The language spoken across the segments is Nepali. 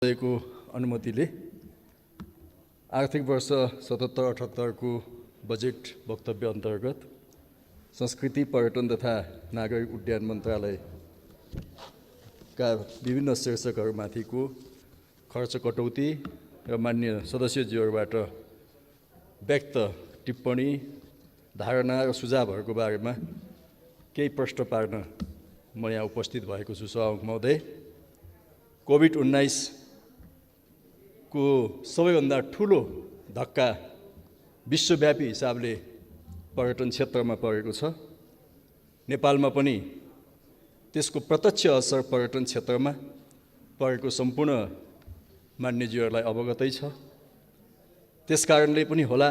को अनुमतिले आर्थिक वर्ष 77-78 को बजेट वक्तव्य अन्तर्गत संस्कृति पर्यटन तथा नागरिक उड्डयन मन्त्रालयका विभिन्न शीर्षकहरूमाथिको खर्च कटौती र मान्य सदस्यज्यूहरूबाट व्यक्त टिप्पणी धारणा र सुझावहरूको बारेमा केही प्रश्न पार्न म यहाँ उपस्थित भएको छु। सभामुख महोदय, कोभिड-19 को सबैभन्दा ठुलो धक्का विश्वव्यापी हिसाबले पर्यटन क्षेत्रमा परेको छ। नेपालमा पनि त्यसको प्रत्यक्ष असर पर्यटन क्षेत्रमा परेको सम्पूर्ण मान्यज्यूहरूलाई अवगतै छ। त्यसकारणले पनि होला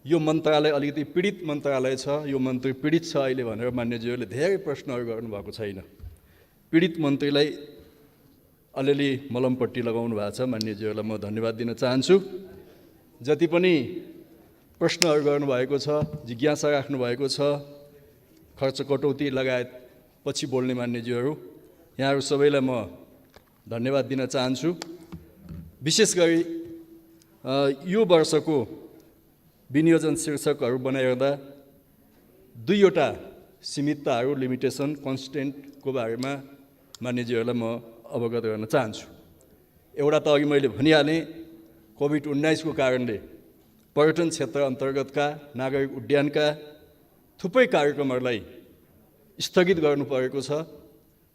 यो मन्त्रालय अलिकति पीडित मन्त्रालय छ, यो मन्त्री पीडित छ अहिले भनेर मान्यज्यूहरूले धेरै प्रश्नहरू गर्नुभएको छैन। पीडित मन्त्रीलाई अलिअलि मलमपट्टि लगाउनु भएको छ। मान्यज्यूहरूलाई म धन्यवाद दिन चाहन्छु। जति पनि प्रश्नहरू गर्नुभएको छ, जिज्ञासा राख्नुभएको छ, खर्च कटौती लगायत पछि बोल्ने मान्यज्यूहरू, यहाँहरू सबैलाई म धन्यवाद दिन चाहन्छु। विशेष गरी यो वर्षको विनियोजन शीर्षकहरू बनाइरहँदा दुईवटा सीमितताहरू, लिमिटेसन, कन्स्टेन्टको बारेमा मान्यज्यूहरूलाई म अवगत गर्न चाहन्छु। एउटा त अघि मैले भनिहालेँ, कोभिड-19 को कारणले पर्यटन क्षेत्र अन्तर्गतका नागरिक उड्डयनका थुप्रै कार्यक्रमहरूलाई स्थगित गर्नु परेको छ।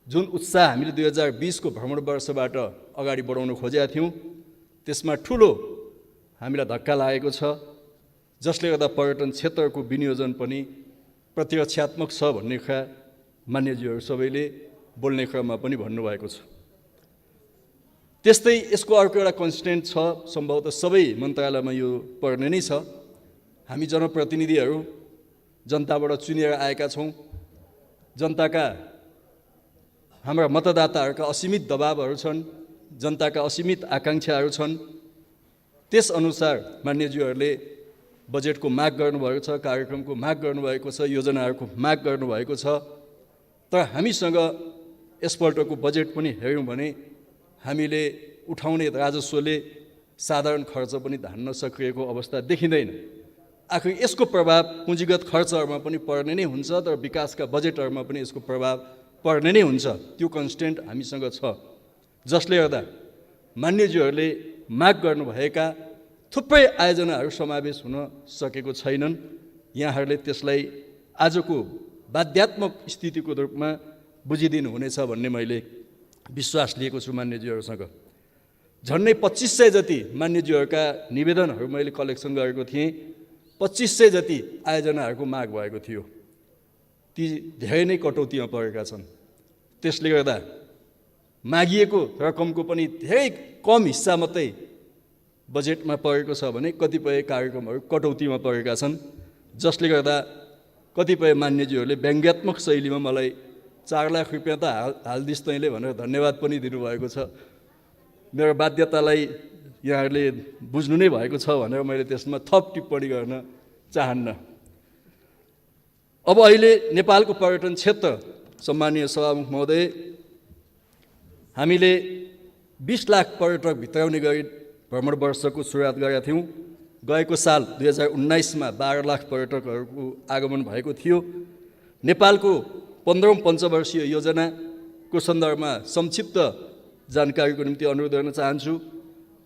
जुन उत्साह हामीले 2020 को भ्रमण वर्षबाट अगाडि बढाउन खोजेका थियौँ, त्यसमा ठुलो हामीलाई धक्का लागेको छ, जसले गर्दा पर्यटन क्षेत्रको विनियोजन पनि प्रतिरक्षात्मक छ भन्ने कुरा मान्यज्यूहरू सबैले बोल्ने क्रममा पनि भन्नुभएको छ। त्यस्तै यसको अर्को एउटा कन्स्टेन्ट छ, सम्भवतः सबै मन्त्रालयमा यो पर्ने नै छ। हामी जनप्रतिनिधिहरू जनताबाट चुनेर आएका छौँ। जनताका, हाम्रा मतदाताहरूका असीमित दबावहरू छन्, जनताका असीमित आकाङ्क्षाहरू छन्। त्यसअनुसार मान्यज्यूहरूले बजेटको माग गर्नुभएको छ, कार्यक्रमको माग गर्नुभएको छ, योजनाहरूको माग गर्नुभएको छ। तर हामीसँग यसपल्टको बजेट पनि हेऱ्यौँ भने हामीले उठाउने राजस्वले साधारण खर्च पनि धान्न सकिएको अवस्था देखिँदैन। आखिर यसको प्रभाव पुँजीगत खर्चहरूमा पनि पर्ने नै हुन्छ, तर विकासका बजेटहरूमा पनि यसको प्रभाव पर्ने नै हुन्छ। त्यो कन्स्टेन्ट हामीसँग छ, जसले गर्दा मान्यज्यूहरूले माग गर्नुभएका थुप्रै आयोजनाहरू समावेश हुन सकेको छैनन्। यहाँहरूले त्यसलाई आजको बाध्यात्मक स्थितिको रूपमा बुझिदिनु हुनेछ भन्ने मैले विश्वास लिएको छु मान्यज्यूहरूसँग। झन्डै 2500 जति मान्यज्यूहरूका निवेदनहरू मैले कलेक्सन गरेको थिएँ। 2500 जति आयोजनाहरूको माग भएको थियो। ती धेरै नै कटौतीमा परेका छन्। त्यसले गर्दा मागिएको रकमको पनि धेरै कम हिस्सा मात्रै बजेटमा परेको छ भने कतिपय कार्यक्रमहरू कटौतीमा परेका छन्, जसले गर्दा कतिपय मान्यज्यूहरूले व्यङ्ग्यात्मक शैलीमा मलाई 4 लाख रुपियाँ त हालिदिस् तैँले भनेर धन्यवाद पनि दिनुभएको छ। मेरो बाध्यतालाई यहाँहरूले बुझ्नु नै भएको छ भनेर मैले त्यसमा थप टिप्पणी गर्न चाहन्न। अब अहिले नेपालको पर्यटन क्षेत्र, सम्मानीय सभामुख महोदय, हामीले 20 लाख पर्यटक भित्राउने गरी भ्रमण वर्षको सुरुवात गरेका थियौँ। गएको साल 2019 मा 12 लाख पर्यटकहरूको आगमन भएको थियो। नेपालको 15औं पञ्चवर्षीय योजनाको सन्दर्भमा संक्षिप्त जानकारीको निम्ति अनुरोध गर्न चाहन्छु।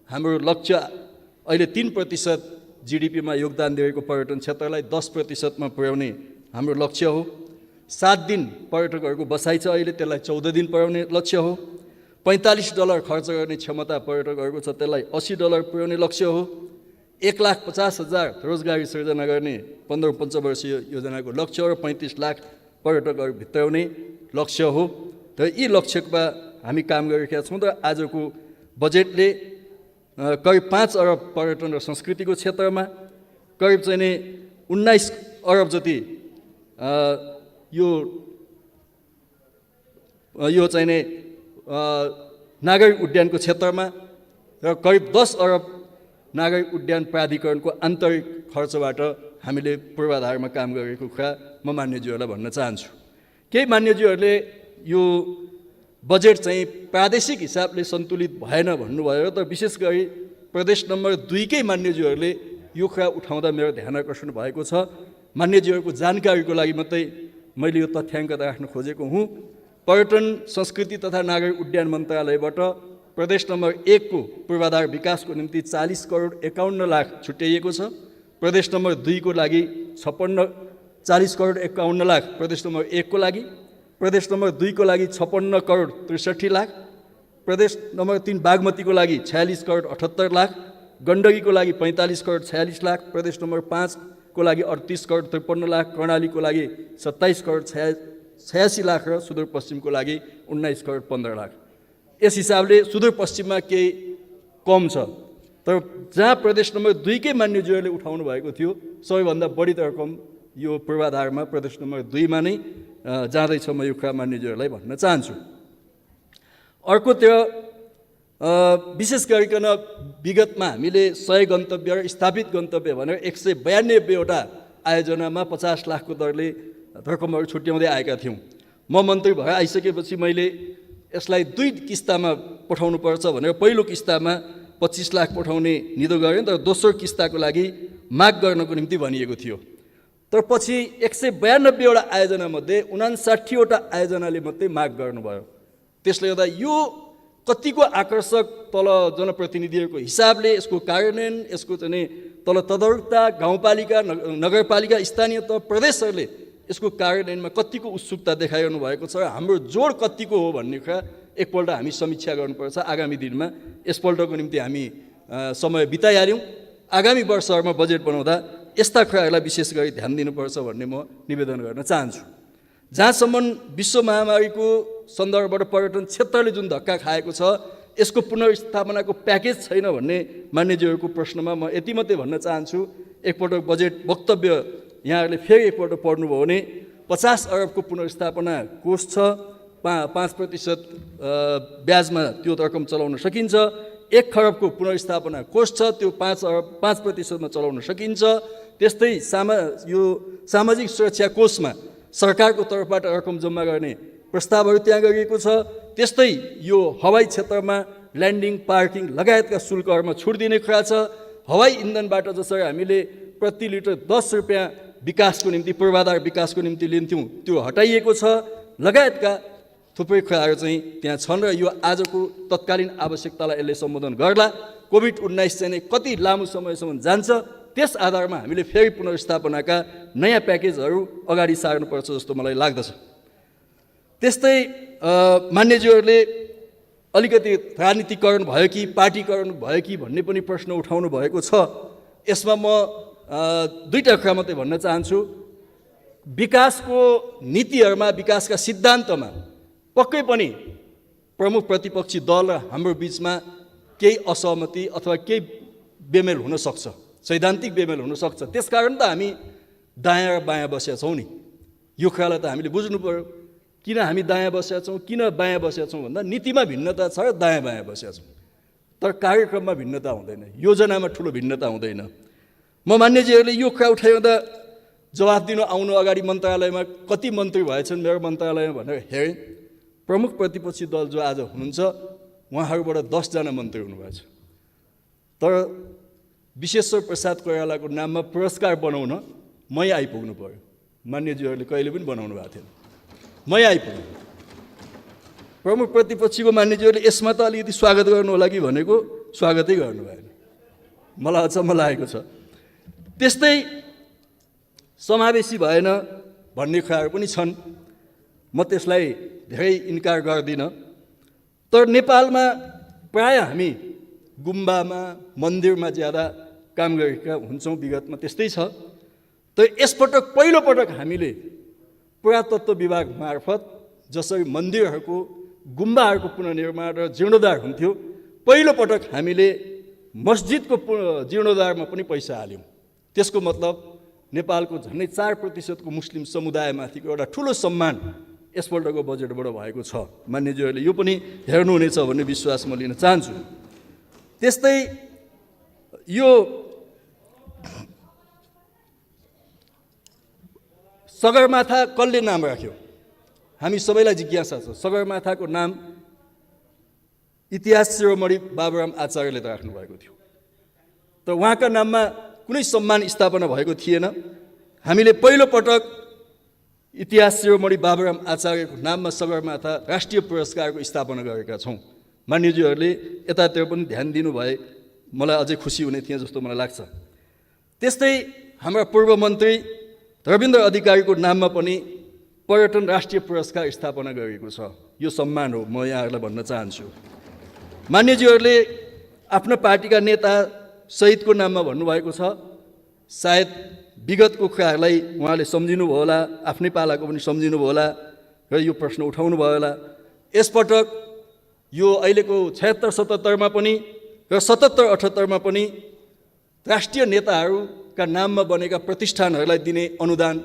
हाम्रो लक्ष्य अहिले 3% GDP-मा योगदान दिएको पर्यटन क्षेत्रलाई 10% मा पुर्याउने हाम्रो लक्ष्य हो। 7 दिन पर्यटकहरूको बसाइ छ अहिले, त्यसलाई 14 दिन पुर्याउने लक्ष्य हो। $45 खर्च गर्ने क्षमता पर्यटकहरूको छ, त्यसलाई $80 पुर्याउने लक्ष्य हो। 1,50,000 रोजगारी सृजना गर्ने 15औं पञ्चवर्षीय योजनाको लक्ष्य हो र 35 लाख पर्यटकहरू भित्राउने लक्ष्य हो। र यी लक्ष्यमा हामी काम गरिरहेका छौँ। र आजको बजेटले करिब 5 अरब पर्यटन र संस्कृतिको क्षेत्रमा, करिब चाहिँ नि 19 अरब जति यो चाहिँ नि नागरिक उड्डयनको क्षेत्रमा र करिब 10 अरब नागरिक उड्डयन प्राधिकरणको आन्तरिक खर्चबाट हामीले पूर्वाधारमा काम गरेको कुरा म मान्यज्यूहरूलाई भन्न चाहन्छु। केही मान्यज्यूहरूले यो बजेट चाहिँ प्रादेशिक हिसाबले सन्तुलित भएन भन्नुभयो। तर विशेष गरी प्रदेश नम्बर 2 कै मान्यज्यूहरूले यो कुरा उठाउँदा मेरो ध्यान आकर्षण भएको छ। मान्यज्यूहरूको जानकारीको लागि मात्रै मैले यो तथ्याङ्क राख्न खोजेको हुँ। पर्यटन संस्कृति तथा नागरिक उड्डयन मन्त्रालयबाट प्रदेश नम्बर 1 को पूर्वाधार विकासको निम्ति 40 करोड 51 लाख छुट्याइएको छ। प्रदेश नम्बर 2 को लागि 40 करोड 51 लाख प्रदेश नम्बर 1 को लागि, प्रदेश नम्बर 2 को लागि 56 करोड 63 लाख, प्रदेश नम्बर 3 बागमतीको लागि 46 करोड 78 लाख, गण्डकीको लागि 45 करोड 46 लाख, प्रदेश नम्बर 5 को लागि 38 करोड 53 लाख, कर्णालीको लागि 27 करोड 86 लाख र सुदूरपश्चिमको लागि 19 करोड 15 लाख। यस हिसाबले सुदूरपश्चिममा केही कम छ। तर जहाँ प्रदेश नम्बर 2 कै मान्यज्यूहरूले उठाउनु भएको थियो सबैभन्दा बढी रकम यो पूर्वाधारमा प्रदेश नम्बर 2 मा नै जाँदैछ। म यो कुरा मान्यज्यूहरूलाई भन्न चाहन्छु। अर्कोतिर विशेष गरिकन विगतमा हामीले 100 गन्तव्य र स्थापित गन्तव्य भनेर 192 वटा आयोजनामा 50 लाखको दरले रकमहरू छुट्याउँदै आएका थियौँ। म मन्त्री भएर आइसकेपछि मैले यसलाई 2 किस्तामा पठाउनु पर्छ भनेर पहिलो किस्तामा 25 लाख पठाउने निधो गरेँ। तर दोस्रो किस्ताको लागि माग गर्नको निम्ति भनिएको थियो। तर पछि 192 वटा आयोजनामध्ये 59 वटा आयोजनाले मात्रै माग गर्नुभयो। त्यसले गर्दा यो कतिको आकर्षक तल जनप्रतिनिधिहरूको हिसाबले यसको कार्यान्वयन, यसको चाहिँ तल तदारुकता, गाउँपालिका, नगरपालिका, स्थानीय तह, प्रदेशहरूले यसको कार्यान्वयनमा कतिको उत्सुकता देखाइरहनु भएको छ, हाम्रो जोड कतिको हो भन्ने कुरा एकपल्ट हामी समीक्षा गर्नुपर्छ। आगामी दिनमा यसपल्टको निम्ति हामी समय बिताइहाल्यौँ। आगामी वर्षहरूमा बजेट बनाउँदा यस्ता कुराहरूलाई विशेष गरी ध्यान दिनुपर्छ भन्ने म निवेदन गर्न चाहन्छु। जहाँसम्म विश्व महामारीको सन्दर्भबाट पर्यटन क्षेत्रले जुन धक्का खाएको छ यसको पुनर्स्थापनाको प्याकेज छैन भन्ने मान्यज्यूहरूको प्रश्नमा म यति मात्रै भन्न चाहन्छु। एकपटक बजेट वक्तव्य यहाँहरूले फेरि एकपल्ट पढ्नुभयो भने 50 अरबको पुनर्स्थापना कोष छ, 5% ब्याजमा त्यो रकम चलाउन सकिन्छ। 1 खरबको पुनर्स्थापना कोष छ, त्यो 5% चलाउन सकिन्छ। त्यस्तै यो सामाजिक सुरक्षा कोषमा सरकारको तर्फबाट रकम जम्मा गर्ने प्रस्तावहरू त्यहाँ गरिएको छ। त्यस्तै यो हवाई क्षेत्रमा ल्यान्डिङ, पार्किङ लगायतका शुल्कहरूमा छुट दिने कुरा छ। हवाई इन्धनबाट जसरी हामीले प्रति लिटर 10 रुपियाँ विकासको निम्ति, पूर्वाधार विकासको निम्ति लिन्थ्यौँ, त्यो हटाइएको छ। लगायतका थुप्रै कुराहरू चाहिँ त्यहाँ छन् र यो आजको तत्कालीन आवश्यकतालाई यसले सम्बोधन गर्ला। कोभिड-19 चाहिँ कति लामो समयसम्म जान्छ, त्यस आधारमा हामीले फेरि पुनर्स्थापनाका नयाँ प्याकेजहरू अगाडि सार्नुपर्छ जस्तो मलाई लाग्दछ। त्यस्तै मान्यज्यूहरूले अलिकति राजनीतिकरण भयो कि पार्टीकरण भयो कि भन्ने पनि प्रश्न उठाउनु भएको छ। यसमा म 2टा कुरा मात्रै भन्न चाहन्छु। विकासको नीतिहरूमा, विकासका सिद्धान्तमा पक्कै पनि प्रमुख प्रतिपक्षी दल र हाम्रो बिचमा केही असहमति अथवा केही बेमेल हुन सक्छ, सैद्धान्तिक बेमेल हुन सक्छ। त्यसकारण त हामी दायाँ र बायाँ बसेका छौँ नि। यो कुरालाई त हामीले बुझ्नु पर्यो। किन हामी दायाँ बसेका छौँ, किन बायाँ बसेका छौँ भन्दा नीतिमा भिन्नता छ र दायाँ बायाँ बसेका छौँ, तर कार्यक्रममा भिन्नता हुँदैन, योजनामा ठुलो भिन्नता हुँदैन। म मान्यज्यूहरूले यो कुरा उठाउँदा जवाफ दिनु आउनु अगाडि मन्त्रालयमा कति मन्त्री भएछन् मेरो मन्त्रालयमा भनेर हेरेँ। प्रमुख प्रतिपक्षी दल जो आज हुनुहुन्छ उहाँहरूबाट 10 जना मन्त्री हुनुभएछ। तर विश्वेश्वर प्रसाद कोइरालाको नाममा पुरस्कार बनाउन मै आइपुग्नु पर्यो। मान्यज्यूहरूले कहिले पनि बनाउनु भएको थिएन, मै आइपुग्नु। प्रमुख प्रतिपक्षीको मान्यज्यूहरूले यसमा त अलिकति स्वागत गर्नु होला कि भनेको स्वागतै गर्नु भएन। मलाई अचम्म लागेको छ। त्यस्तै समावेशी भएन भन्ने कुराहरू पनि छन्। म त्यसलाई धेरै इन्कार गर्दिनँ। तर नेपालमा प्रायः हामी गुम्बामा, मन्दिरमा ज्यादा काम गरेका हुन्छौँ, विगतमा त्यस्तै छ। तर यसपटक पहिलोपटक हामीले पुरातत्व विभाग मार्फत जसरी मन्दिरहरूको, गुम्बाहरूको पुनर्निर्माण र जीर्णोद्धार हुन्थ्यो, पहिलोपटक हामीले मस्जिदको जीर्णोद्धारमा पनि पैसा हाल्यौँ। त्यसको मतलब नेपालको झन्डै 4% मुस्लिम समुदायमाथिको एउटा ठुलो सम्मान यसपल्टको बजेटबाट भएको छ। मान्यज्यूहरूले यो पनि हेर्नुहुनेछ भन्ने विश्वास म लिन चाहन्छु। त्यस्तै यो सगरमाथा कसले नाम राख्यो? हामी सबैलाई जिज्ञासा छ। सगरमाथाको नाम इतिहास शिरोमणि बाबुराम आचार्यले त राख्नुभएको थियो, तर उहाँका नाममा कुनै सम्मान स्थापना भएको थिएन। हामीले पहिलोपटक इतिहास शिरोमणि बाबुराम आचार्यको नाममा सगरमाथा राष्ट्रिय पुरस्कारको स्थापना गरेका छौँ। मान्यज्यूहरूले यतातिर पनि ध्यान दिनुभए मलाई अझै खुसी हुने थियो जस्तो मलाई लाग्छ। त्यस्तै हाम्रा पूर्व मन्त्री रविन्द्र अधिकारीको नाममा पनि पर्यटन राष्ट्रिय पुरस्कार स्थापना गरिएको छ। यो सम्मान हो, म यहाँहरूलाई भन्न चाहन्छु। मान्यज्यूहरूले आफ्नो पार्टीका नेता शहीदको नाममा भन्नुभएको छ। सायद विगतको कुराहरूलाई उहाँले सम्झिनुभयो होला, आफ्नै पालाको पनि सम्झिनुभयो होला र यो प्रश्न उठाउनु भयो होला। यसपटक यो अहिलेको 76-77 पनि र 77-78 पनि राष्ट्रिय नेताहरूका नाममा बनेका प्रतिष्ठानहरूलाई दिने अनुदान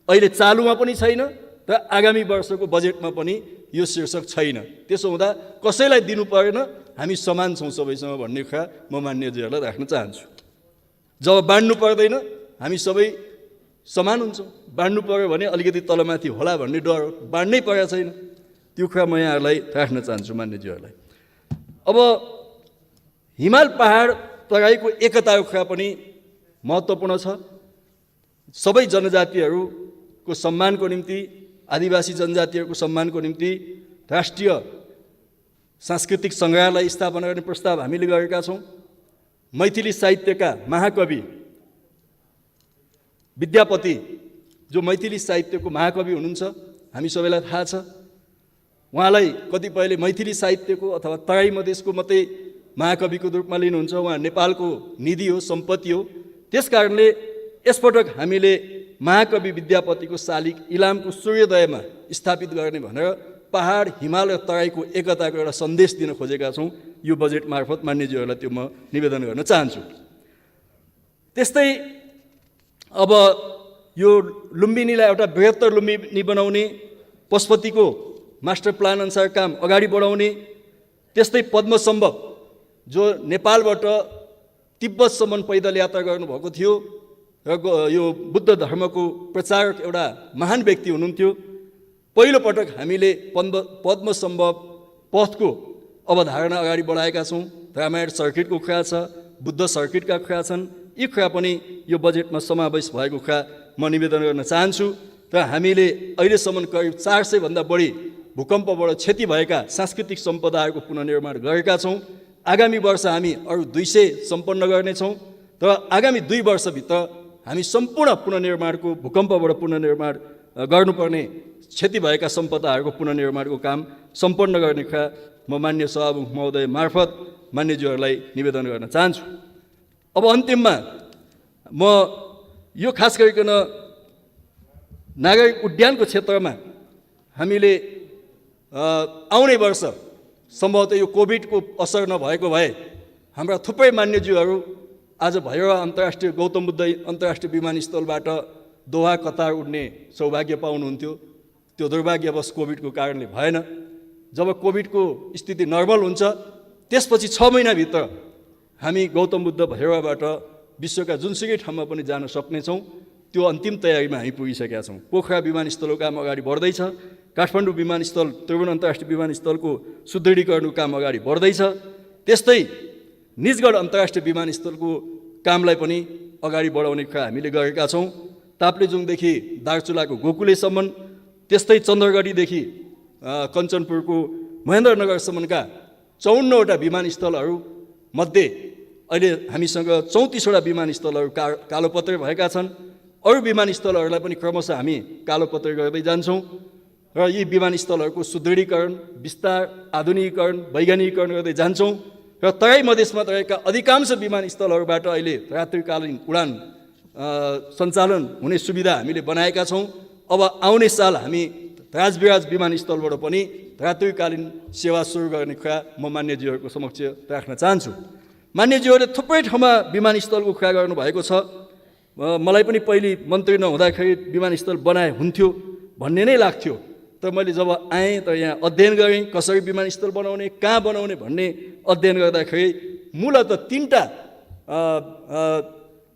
अहिले चालुमा पनि छैन र आगामी वर्षको बजेटमा पनि यो शीर्षक छैन। त्यसो हुँदा कसैलाई दिनु परेन, हामी समान छौँ सबैसँग भन्ने कुरा म मान्यज्यूहरूलाई राख्न चाहन्छु। जब बाँड्नु पर्दैन हामी सबै समान हुन्छौँ, बाँड्नु पर्यो भने अलिकति तलमाथि होला भन्ने डर हो, बाँड्नै परेको छैन। त्यो कुरा म यहाँहरूलाई राख्न चाहन्छु मान्यज्यूहरूलाई। अब हिमाल पहाड तराईको एकताको कुरा पनि महत्त्वपूर्ण छ। सबै जनजातिहरूको सम्मानको निम्ति, आदिवासी जनजातिहरूको सम्मानको निम्ति राष्ट्रिय सांस्कृतिक सङ्ग्रहालय स्थापना गर्ने प्रस्ताव हामीले गरेका छौँ। मैथिली साहित्यका महाकवि विद्यापति, जो मैथिली साहित्यको महाकवि हुनुहुन्छ, हामी सबैलाई थाहा छ। उहाँलाई कतिपयले मैथिली साहित्यको अथवा तराई मधेसको मात्रै महाकविको रूपमा लिनुहुन्छ। उहाँ नेपालको निधि हो, सम्पत्ति हो। त्यस कारणले यसपटक हामीले महाकवि विद्यापतिको शालिग इलामको सूर्योदयमा स्थापित गर्ने भनेर पहाड, हिमाल र तराईको एकताको एउटा सन्देश दिन खोजेका छौँ। यो बजेट मार्फत मान्यज्यूहरूलाई त्यो म निवेदन गर्न चाहन्छु। त्यस्तै अब यो लुम्बिनीलाई एउटा बृहत्तर लुम्बिनी बनाउने, पशुपतिको मास्टर प्लान अनुसार काम अगाडि बढाउने, त्यस्तै पद्मसम्भव जो नेपालबाट तिब्बतसम्म पैदल यात्रा गर्नुभएको थियो र यो बुद्ध धर्मको प्रचारक एउटा महान व्यक्ति हुनुहुन्थ्यो। पहिलोपटक हामीले पद्मसम्भव पथको अवधारणा अगाडि बढाएका छौँ। रामायण सर्किटको कुरा छ, बुद्ध सर्किटका कुरा छन्। यी कुरा पनि यो बजेटमा समावेश भएको कुरा म निवेदन गर्न चाहन्छु। र हामीले अहिलेसम्म करिब 400 भन्दा बढी भूकम्पबाट क्षति भएका सांस्कृतिक सम्पदाहरूको पुनर्निर्माण गरेका छौँ। आगामी वर्ष हामी अरू 200 सम्पन्न गर्नेछौँ र आगामी 2 वर्षभित्र हामी सम्पूर्ण पुनर्निर्माणको, भूकम्पबाट पुनर्निर्माण गर्नुपर्ने क्षति भएका सम्पदाहरूको पुनर्निर्माणको काम सम्पन्न गर्ने कुरा म मान्य सभामुख महोदय मार्फत मान्यज्यूहरूलाई निवेदन गर्न चाहन्छु। अब अन्तिममा म यो खास गरिकन नागरिक उद्यानको क्षेत्रमा हामीले आउने वर्ष सम्भवतः यो कोभिडको असर नभएको भए हाम्रा थुप्रै मान्यज्यूहरू आज भैरवा अन्तर्राष्ट्रिय गौतम बुद्ध अन्तर्राष्ट्रिय विमानस्थलबाट दोहा कतार उड्ने सौभाग्य पाउनुहुन्थ्यो। त्यो दुर्भाग्यवश कोभिडको कारणले भएन। जब कोभिडको स्थिति नर्मल हुन्छ त्यसपछि 6 महिनाभित्र हामी गौतम बुद्ध भैरवाबाट विश्वका जुनसुकै ठाउँमा पनि जान सक्नेछौँ। त्यो अन्तिम तयारीमा हामी पुगिसकेका छौँ। पोखरा विमानस्थलको काम अगाडि बढ्दैछ। काठमाडौँ विमानस्थल, त्रिभुवन अन्तर्राष्ट्रिय विमानस्थलको सुदृढीकरणको काम अगाडि बढ्दैछ। त्यस्तै निजगढ अन्तर्राष्ट्रिय विमानस्थलको कामलाई पनि अगाडि बढाउने कुरा हामीले गरेका छौँ। ताप्लेजुङदेखि दार्चुलाको गोकुलेसम्म, त्यस्तै चन्द्रगढीदेखि कञ्चनपुरको महेन्द्रनगरसम्मका 54वटा विमानस्थलहरू मध्ये अहिले हामीसँग 34वटा विमानस्थलहरू कालोपत्रे भएका छन्। अरू विमानस्थलहरूलाई पनि क्रमशः हामी कालोपत्रे गर्दै जान्छौँ र यी विमानस्थलहरूको सुदृढीकरण, विस्तार, आधुनिकीकरण, वैज्ञानिकीकरण गर्दै जान्छौँ र तराई मधेसमा रहेका अधिकांश विमानस्थलहरूबाट अहिले रात्रिकालीन उडान सञ्चालन हुने सुविधा हामीले बनाएका छौँ। अब आउने साल हामी राजविराज विमानस्थलबाट पनि रात्रिकालीन सेवा सुरु गर्ने कुरा म मान्यज्यूहरूको समक्ष राख्न चाहन्छु। मान्यज्यूहरूले थुप्रै ठाउँमा विमानस्थलको कुरा गर्नुभएको छ। मलाई पनि पहिले मन्त्री नहुँदाखेरि विमानस्थल बनाए हुन्थ्यो भन्ने नै लाग्थ्यो। तर मैले जब आएँ त यहाँ अध्ययन गरेँ कसरी विमानस्थल बनाउने, कहाँ बनाउने भन्ने अध्ययन गर्दाखेरि मूलतः 3टा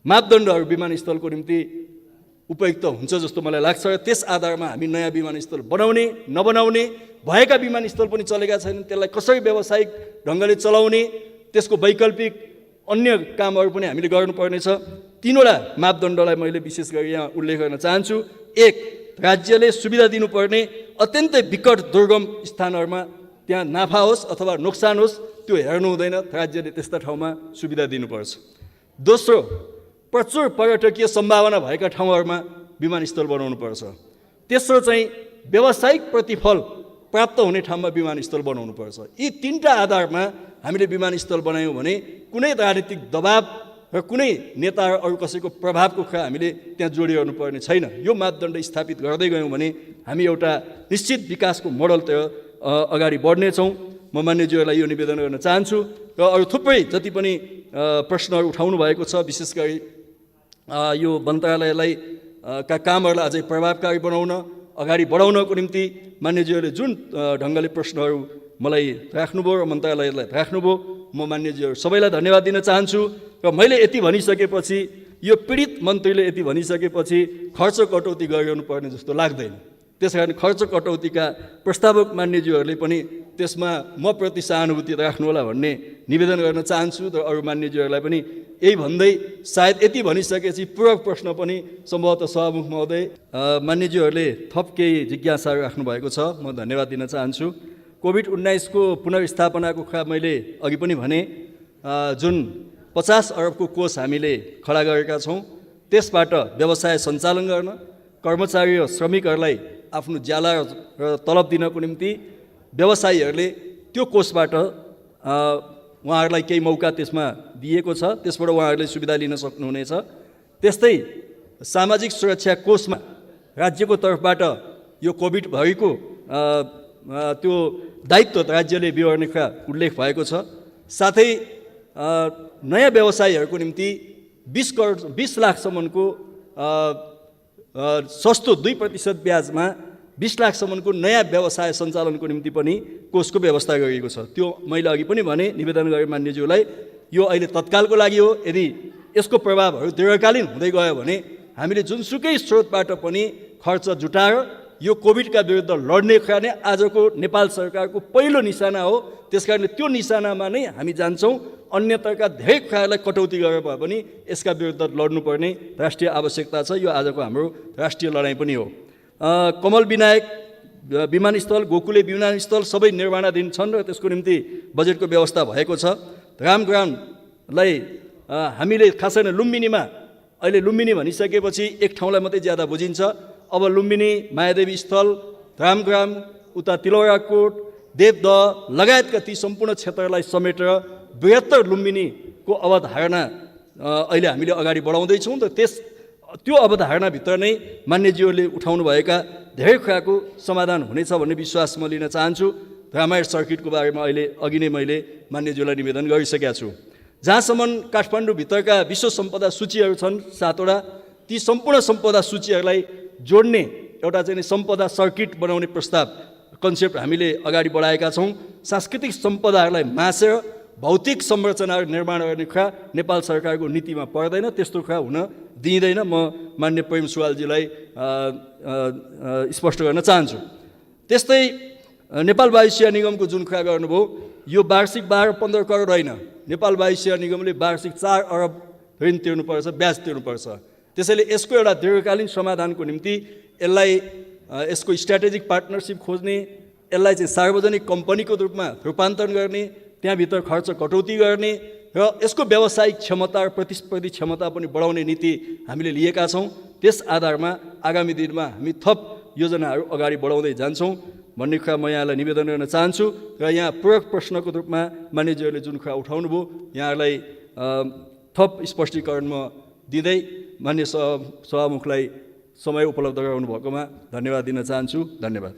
मापदण्डहरू विमानस्थलको निम्ति उपयुक्त हुन्छ जस्तो मलाई लाग्छ र त्यस आधारमा हामी नयाँ विमानस्थल बनाउने, नबनाउने, भएका विमानस्थल पनि चलेका छैनन्, त्यसलाई कसरी व्यावसायिक ढङ्गले चलाउने, त्यसको वैकल्पिक अन्य कामहरू पनि हामीले गर्नुपर्नेछ। तीनवटा मापदण्डलाई मैले विशेष गरी यहाँ उल्लेख गर्न चाहन्छु। एक, राज्यले सुविधा दिनुपर्ने अत्यन्तै विकट दुर्गम स्थानहरूमा त्यहाँ नाफा होस् अथवा नोक्सान होस् त्यो हेर्नु हुँदैन, राज्यले त्यस्ता ठाउँमा सुविधा दिनुपर्छ। दोस्रो, प्रचुर पर्यटकीय सम्भावना भएका ठाउँहरूमा विमानस्थल बनाउनुपर्छ। तेस्रो चाहिँ व्यावसायिक प्रतिफल प्राप्त हुने ठाउँमा विमानस्थल बनाउनुपर्छ। यी तीनटा आधारमा हामीले विमानस्थल बनायौँ भने कुनै राजनीतिक दबाब र कुनै नेता र अरू कसैको प्रभावको कुरा हामीले त्यहाँ जोडिरहनु पर्ने छैन। यो मापदण्ड स्थापित गर्दै गयौँ भने हामी एउटा निश्चित विकासको मोडलतिर अगाडि बढ्नेछौँ। म मान्यज्यूहरूलाई यो निवेदन गर्न चाहन्छु र अरू थुप्रै जति पनि प्रश्नहरू उठाउनु भएको छ, विशेष गरी यो मन्त्रालयलाई का कामहरूलाई अझै प्रभावकारी बनाउन, अगाडि बढाउनको निम्ति मान्यज्यूहरूले जुन ढङ्गले प्रश्नहरू मलाई राख्नुभयो र मन्त्रालयलाई राख्नुभयो, म मान्यज्यूहरू सबैलाई धन्यवाद दिन चाहन्छु। र मैले यति भनिसकेपछि, यो पीडित मन्त्रीले यति भनिसकेपछि खर्च कटौती गरिरहनु पर्ने जस्तो लाग्दैन। त्यसकारण खर्च कटौतीका प्रस्तावक मान्यज्यूहरूले पनि त्यसमा म प्रति सहानुभूति राख्नुहोला भन्ने निवेदन गर्न चाहन्छु। र अरू मान्यज्यूहरूलाई पनि यही भन्दै सायद यति भनिसकेपछि पूरक प्रश्न पनि सम्भवतः सभामुख महोदय मान्यज्यूहरूले थप केही जिज्ञासाहरू राख्नुभएको छ, म धन्यवाद दिन चाहन्छु। कोभिड-19 को पुनर्स्थापनाको कुरा मैले अघि पनि भने, जुन 50 अरबको कोष हामीले खडा गरेका छौँ, त्यसबाट व्यवसाय सञ्चालन गर्न, कर्मचारी र श्रमिकहरूलाई आफ्नो ज्याला र तलब दिनको निम्ति व्यवसायीहरूले त्यो कोषबाट उहाँहरूलाई केही मौका त्यसमा दिएको छ, त्यसबाट उहाँहरूले सुविधा लिन सक्नुहुनेछ। त्यस्तै सामाजिक सुरक्षा कोषमा राज्यको तर्फबाट यो कोभिड भरिको त्यो दायित्व राज्यले बिहोर्ने कुरा उल्लेख भएको छ। साथै नयाँ व्यवसायीहरूको निम्ति 20 लाखसम्मको सस्तो 2% ब्याजमा 20 लाखसम्मको नयाँ व्यवसाय सञ्चालनको निम्ति पनि कोषको व्यवस्था गरिएको छ। त्यो मैले अघि पनि भने, निवेदन गरेँ मान्यज्यूलाई, यो अहिले तत्कालको लागि हो। यदि यसको प्रभावहरू दीर्घकालीन हुँदै गयो भने हामीले जुनसुकै स्रोतबाट पनि खर्च जुटाएर यो कोभिडका विरुद्ध लड्ने कुरा नै आजको नेपाल सरकारको पहिलो निशाना हो। त्यसकारणले त्यो निशानामा नै हामी जान्छौँ। अन्यतरका धेरै कुराहरूलाई कटौती गरेर भए पनि यसका विरुद्ध लड्नुपर्ने राष्ट्रिय आवश्यकता छ। यो आजको हाम्रो राष्ट्रिय लडाइँ पनि हो। कमल विनायक विमानस्थल, गोकुले विमानस्थल सबै निर्माणाधीन छन् र त्यसको निम्ति बजेटको व्यवस्था भएको छ। रामग्रामलाई हामीले खास गरी लुम्बिनीमा, अहिले लुम्बिनी भनिसकेपछि एक ठाउँलाई मात्रै ज्यादा बुझिन्छ। अब लुम्बिनी, मायादेवी स्थल, रामग्राम, उता तिलौराकोट, देवदह लगायतका ती सम्पूर्ण क्षेत्रलाई समेटेर बृहत्तर लुम्बिनीको अवधारणा अहिले हामीले अगाडि बढाउँदैछौँ। र त्यो अवधारणाभित्र नै मान्यज्यूहरूले उठाउनुभएका धेरै कुराको समाधान हुनेछ भन्ने विश्वास म लिन चाहन्छु। रामायण सर्किटको बारेमा अघि नै मैले मान्यज्यूलाई निवेदन गरिसकेका छु। जहाँसम्म काठमाडौँभित्रका विश्व सम्पदा सूचीहरू छन् 7वटा, ती सम्पूर्ण सम्पदा सूचीहरूलाई जोड्ने एउटा चाहिँ सम्पदा सर्किट बनाउने प्रस्ताव, कन्सेप्ट हामीले अगाडि बढाएका छौँ। सांस्कृतिक सम्पदाहरूलाई मासेर भौतिक संरचनाहरू निर्माण गर्ने कुरा नेपाल सरकारको नीतिमा पर्दैन, त्यस्तो कुरा हुन दिइँदैन। म मान्य प्रेम सुवालजीलाई स्पष्ट गर्न चाहन्छु। त्यस्तै नेपाल वायु सेवा निगमको जुन कुरा गर्नुभयो, यो वार्षिक 12-15 करोड होइन, नेपाल वायु सेवा निगमले वार्षिक 4 अरब ऋण तिर्नुपर्छ, ब्याज तिर्नुपर्छ। त्यसैले यसको एउटा दीर्घकालीन समाधानको निम्ति यसलाई यसको स्ट्राटेजिक पार्टनरसिप खोज्ने, यसलाई चाहिँ सार्वजनिक कम्पनीको रूपमा रूपान्तरण गर्ने, त्यहाँभित्र खर्च कटौती गर्ने र यसको व्यावसायिक क्षमता र प्रतिस्पर्धी क्षमता पनि बढाउने नीति हामीले लिएका छौँ। त्यस आधारमा आगामी दिनमा हामी थप योजनाहरू अगाडि बढाउँदै जान्छौँ भन्ने कुरा म यहाँलाई निवेदन गर्न चाहन्छु। र यहाँ पूरक प्रश्नको रूपमा मान्यज्यूहरूले जुन कुरा उठाउनुभयो, यहाँलाई थप स्पष्टीकरण म दिँदै मान्य सभामुखलाई समय उपलब्ध गराउनु भएकोमा धन्यवाद दिन चाहन्छु। धन्यवाद।